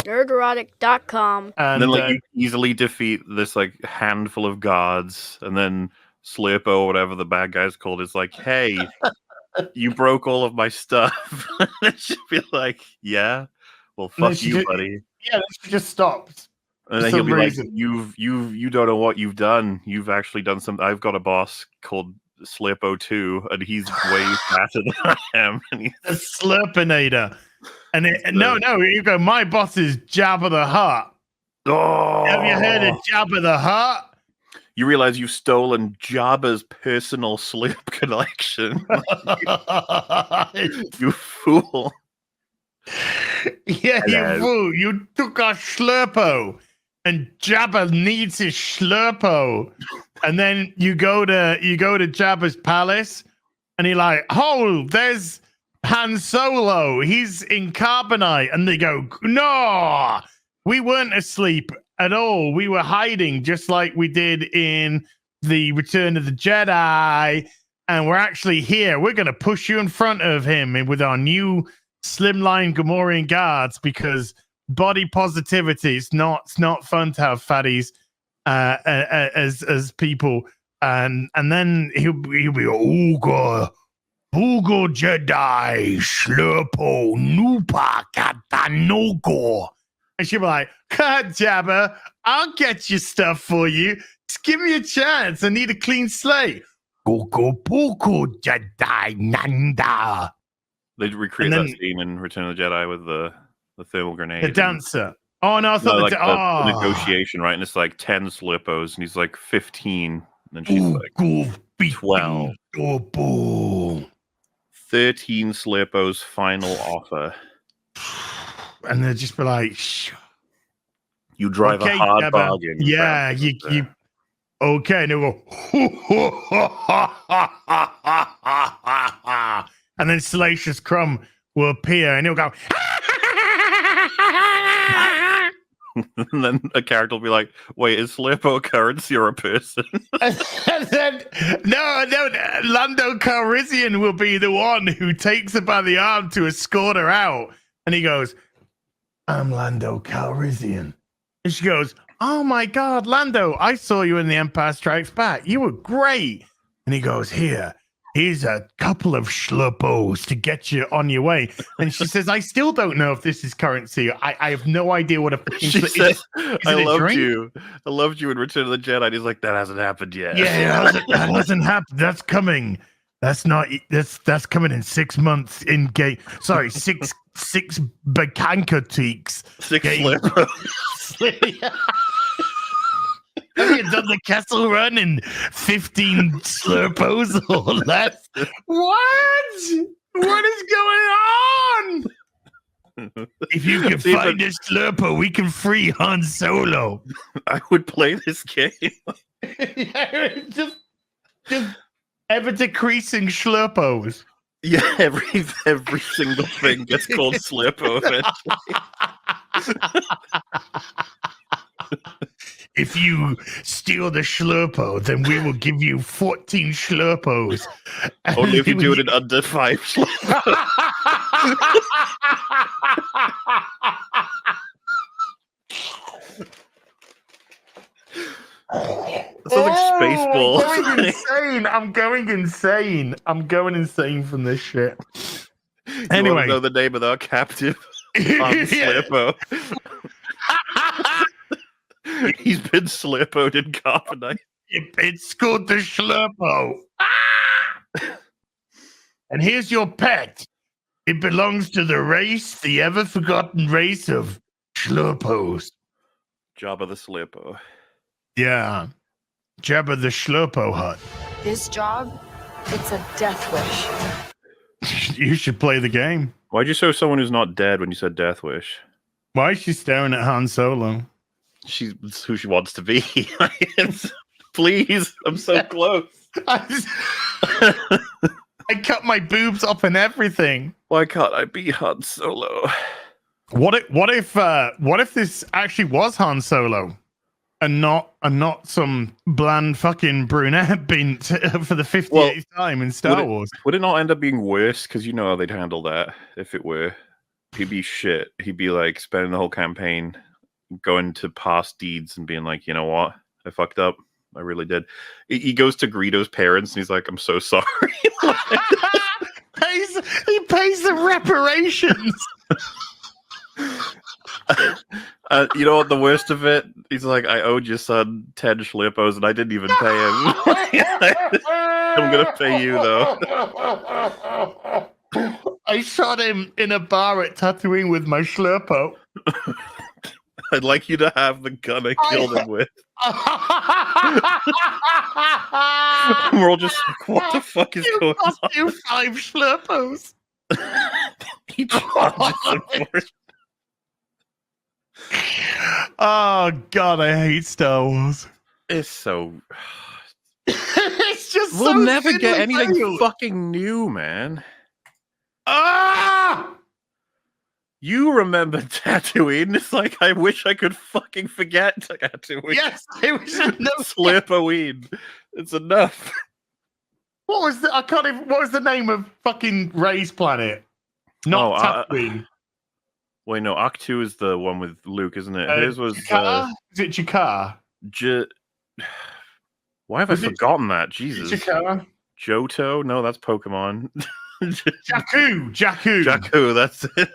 Nerdrotic.com. And then like you easily defeat this like handful of guards, and then Slurpo or whatever the bad guy's called is like, hey, you broke all of my stuff. And she'd be like, yeah, well, fuck you, buddy. Yeah, she just stopped. And then he'll be like, you don't know what you've done. You've actually done something. I've got a boss called Slurpo 2, and he's way fatter than I am. And he's a Slurpinator. And no, you go, my boss is Jabba the Hutt. Oh, have you heard of Jabba the Hutt? You realize you've stolen Jabba's personal slurp collection. You fool. Yeah, you fool. You took our Slurpo, and Jabba needs his Slurpo. And then you go to Jabba's palace, and you're like, oh, there's Han Solo. He's in carbonite. And they go, no, we weren't asleep at all. We were hiding just like we did in the Return of the Jedi. And we're actually here. We're going to push you in front of him with our new slimline Gamorrean guards, because body positivity, it's not fun to have fatties as people. And then he'll be Ooga Jedi Slurpo Nupa Katanogo. And she'll be like, God, Jabba, I'll get your stuff for you. Just give me a chance. I need a clean slate. Gogo Boko Jedi Nanda. They recreate that scene in Return of the Jedi with the thermal grenade. The dancer. Oh, no, I thought the negotiation, right? And it's like 10 Slurpos, and he's like 15. And she's like 12. 13 Slurpos final offer. And they'll just be like, you drive a hard bargain. Yeah, you okay, and they'll go, and then Salacious Crumb will appear, and he'll go, and then a character will be like, wait, is Slurpo a currency or a person? And then, no, Lando Calrissian will be the one who takes her by the arm to escort her out. And he goes, I'm Lando Calrissian. And she goes, oh my God, Lando, I saw you in The Empire Strikes Back. You were great. And he goes, here's a couple of Slurpos to get you on your way. And she says, I still don't know if this is currency. I have no idea what a she says, I loved you. I loved you in Return of the Jedi. And he's like, that hasn't happened yet. Yeah, that hasn't happened. That's coming. That's coming in 6 months in gate. Sorry, six Bakanka teaks. 6 Slurpos. Have you done the Kessel Run in 15 Slurpos or less? What is going on? If you can find a Slurpo, we can free Han Solo. I would play this game. Yeah, just ever decreasing Slurpos. Yeah, every single thing gets called Slurpo eventually. If you steal the Slurpo, then we will give you 14 Slurpos. Only if you do it in under 5 Slurpos. Sounds like Spaceballs. I'm going insane from this shit. Anyway, want to know the name of our captive on Slurpo. He's been Slurpoed in carbonite. It's called the Slurpo. And here's your pet. It belongs to the race, the ever-forgotten race of Slurpos. Jabba the Slurpo. Yeah. Jabba the Slurpo Hutt. This job, it's a death wish. You should play the game. Why'd you show someone who's not dead when you said death wish? Why is she staring at Han Solo? She's who she wants to be. Please, I'm so close. I cut my boobs up and everything. Why can't I be Han Solo? What if this actually was Han Solo, and not some bland fucking brunette bint for the 58th time in Star Wars? Would it not end up being worse? Because you know how they'd handle that if it were. He'd be shit. He'd be like spending the whole campaign going to past deeds and being like, you know what? I fucked up. I really did. He goes to Greedo's parents and he's like, I'm so sorry. He pays the reparations. You know what? The worst of it, he's like, I owed your son 10 Slurpos and I didn't even pay him. I'm gonna pay you though. I shot him in a bar at Tatooine with my Slurpo. I'd like you to have the gun I killed him with. We're all just like, what the fuck is going on? You 5 Slurpos. He charges him for it. Oh God, I hate Star Wars. It's so. It's just We'll so never get thin and anything pale. fucking new, man. Ah! You remember Tatooine? It's like I wish I could fucking forget Tatooine. Yes, I wish I know. Slurpoween. It's enough. What was the? I can't even. What was the name of fucking Ray's planet? Not Tatooine. Wait, no. Ahch-To is the one with Luke, isn't it? His was. Jakar? Is it Jakar? Why have I forgotten that? Jesus. Jakar? Johto? No, that's Pokemon. Jakku. Jakku, that's it.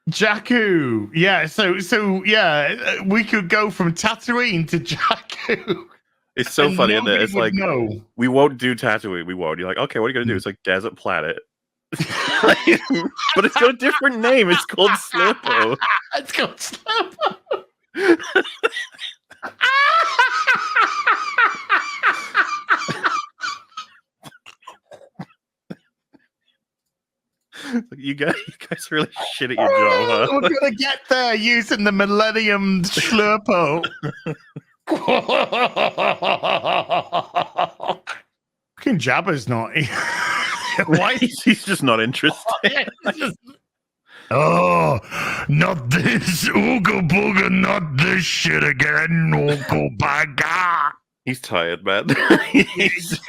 Jakku. Yeah, so yeah, we could go from Tatooine to Jakku. It's so funny, isn't it? It's like, no. we won't do Tatooine. We won't. You're like, okay, what are you going to do? It's like Desert Planet. But it's got a different name. It's called Slurpo. It's called Slurpo. You guys really shit at your job, huh? We're gonna get there using the Millennium Slurpo. Fucking Jabba's not. Why? He's just not interested. Oh, not this Ooga Booga, not this shit again, Ooga Baga. He's tired, man. He's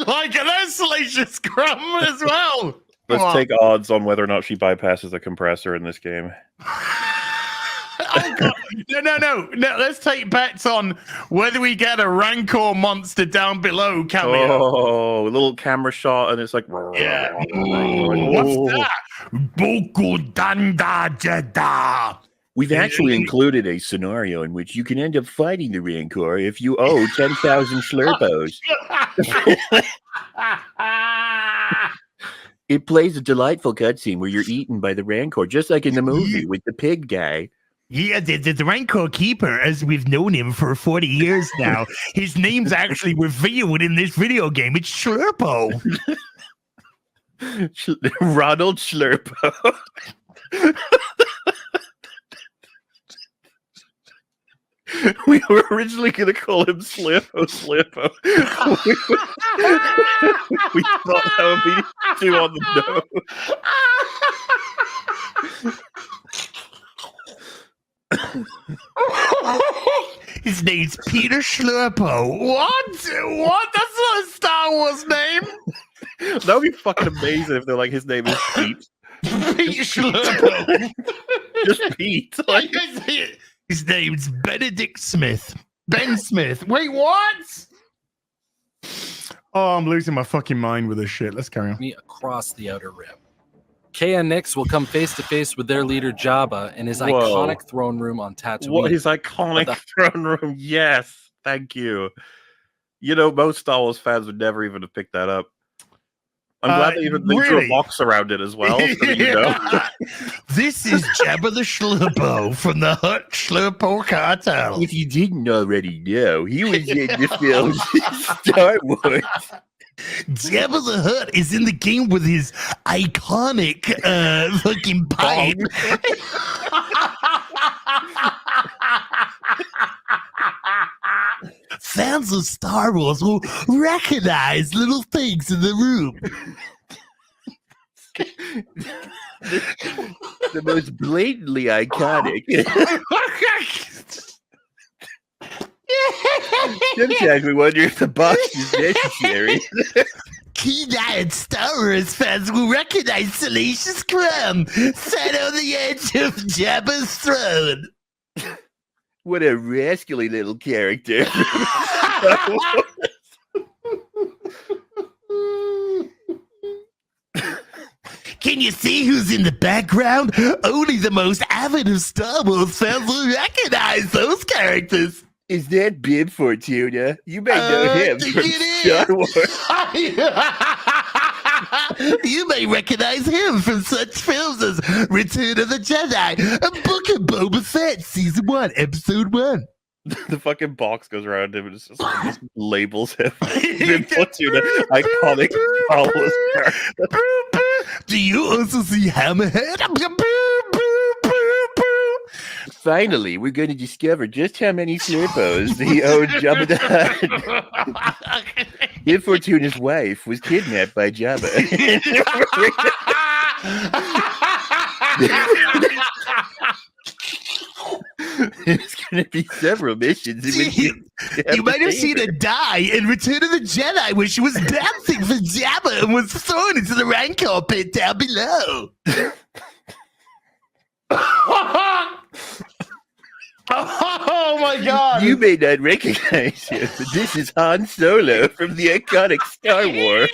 like an isolation scrum as well. Let's take odds on whether or not she bypasses a compressor in this game. Oh, God. No. Let's take bets on whether we get a Rancor monster down below cameo. Oh, a little camera shot, and it's like, Yeah. What's that? Boku Danda Jedi. We've actually included a scenario in which you can end up fighting the Rancor if you owe 10,000 Slurpos. It plays a delightful cutscene where you're eaten by the Rancor, just like in the movie with the pig guy. Yeah, the Rancor Keeper, as we've known him for 40 years now, his name's actually revealed in this video game. It's Slurpo. Ronald Slurpo. We were originally going to call him Slurpo. We thought that would be too on the nose. His name's Peter Slurpo. What? That's not a Star Wars name. That would be fucking amazing if they're like, his name is Pete. Pete Slurpo. Just Pete. Like, his name's Benedict Smith. Ben Smith. Wait, what? Oh, I'm losing my fucking mind with this shit. Let's carry on. Across the Outer Rim. Kay and Nyx will come face to face with their leader Jabba in his iconic throne room on Tatooine. What his iconic throne room? Yes, thank you. You know, most Star Wars fans would never even have picked that up. I'm glad they drew a box around it as well. So you know. This is Jabba the Slurpo from the Hutt Slurpo Cartel. If you didn't already know, he was in the film Star Wars. Jabba the Hutt is in the game with his iconic fucking pipe. Fans of Star Wars will recognize little things in the room. The most blatantly iconic. Sometimes we wonder if the box is necessary. keen-eyed Star Wars fans will recognize Salacious Crumb, sat on the edge of Jabba's throne. What a rascally little character. Can you see who's in the background? Only the most avid of Star Wars fans will recognize those characters. Is that Bib Fortuna? You may know him from Star Wars. You may recognize him from such films as Return of the Jedi and Book of Boba Fett, Season 1, Episode 1. The fucking box goes around him and it's just labels him. Bib Fortuna, iconic Star Wars character. Do you also see Hammerhead? Finally, we're going to discover just how many Slurpos the old Jabba the Hutt. Bib Fortuna's wife was kidnapped by Jabba. There's going to be several missions. You might have seen her die in Return of the Jedi when she was dancing for Jabba and was thrown into the Rancor pit down below. Oh my God! You may not recognize him, but this is Han Solo from the iconic Star Wars.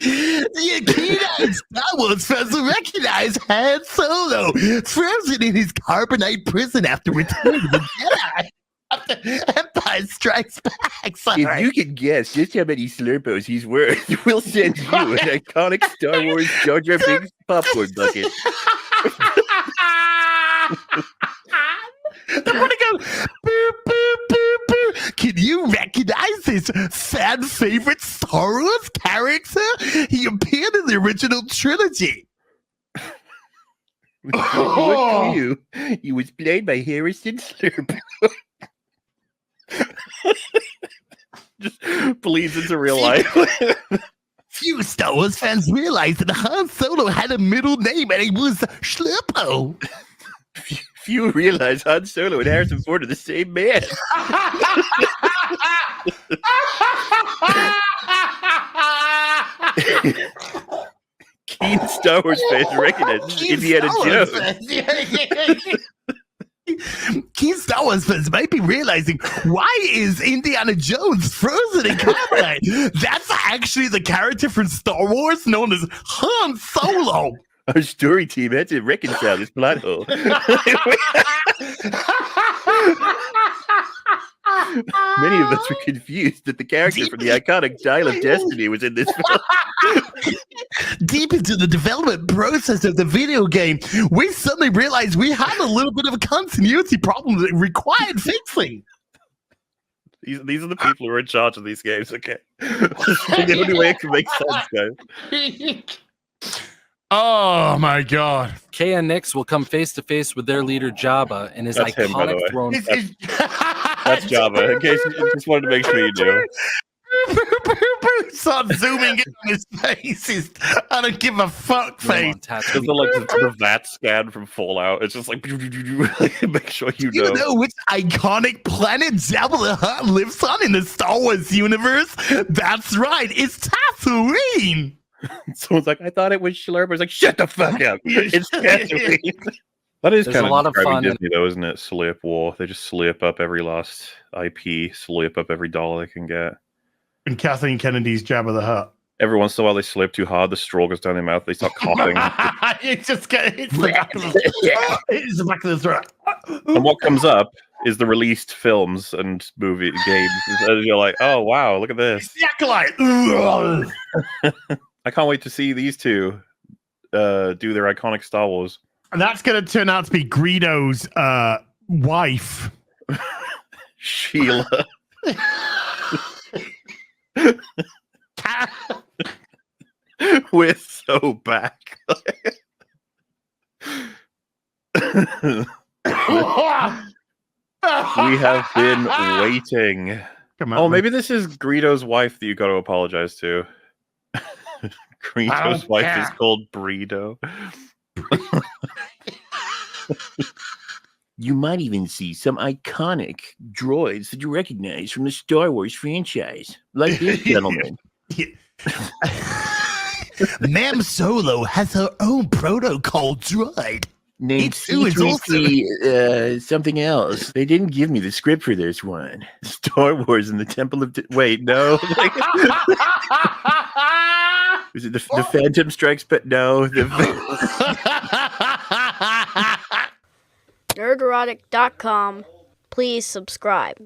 The keen-eyed Star Wars fans will recognize Han Solo, frozen in his carbonite prison after returning to the Jedi. After Empire Strikes Back. Sorry. If you can guess just how many Slurpos he's worth, we'll send you an iconic Star Wars Jar Jar Binks popcorn bucket. I want to go boo, boo, boo, boo. Can you recognize this fan favorite Star Wars character? He appeared in the original trilogy. What you? He was played by Harrison Slurpo. Just bleeds into real life. Few Star Wars fans realized that Han Solo had a middle name and he was Slurpo. Few realize Han Solo and Harrison Ford are the same man. Keen Star Wars fans recognize Indiana Jones. Keen Star Wars fans might be realizing, why is Indiana Jones frozen in carbonite? That's actually the character from Star Wars known as Han Solo. Our story team had to reconcile this plot hole. Many of us were confused that the character from the iconic Dial of Destiny was in this film. Deep into the development process of the video game, we suddenly realized we had a little bit of a continuity problem that required fixing. These are the people who are in charge of these games, okay? The only way it can make sense, guys. Oh my God. KNX will come face to face with their leader Jabba and his That's him, by the iconic way. throne. That's Jabba. In case you just wanted to make sure you knew. Start zooming in on his face. I don't give a fuck face. It's like the VAT scan from Fallout. It's just like make sure you know. You know which iconic planet Jabba the Hutt lives on in the Star Wars universe? That's right, it's Tatooine. Someone's like, I thought it was Slurpo. It's like, shut the fuck up. It's Tatooine. That is There's kind a lot of fun Disney, though, isn't it? Slurp war. They just slurp up every last IP, slurp up every dollar they can get. And Kathleen Kennedy's Jabba the Hutt. Every once in a while, they slurp too hard. The straw goes down their mouth. They start coughing. It's the back of the it's the back of the throat. And what comes up is the released films and movie games. And you're like, oh, wow, look at this. Exactly. I can't wait to see these two do their iconic Star Wars. And that's going to turn out to be Greedo's wife. Sheila. We're so back. We have been waiting. Come on, Oh, maybe this is Greedo's wife that you got to apologize to. Greedo's wife is called Breedo. You might even see some iconic droids that you recognize from the Star Wars franchise, like this gentleman. Ma'am Solo has her own protocol droid. Named something else. They didn't give me the script for this one. Star Wars and the Temple of... Wait, no. Was it the Phantom Strikes? But no. Nerdrotic.com. Please subscribe.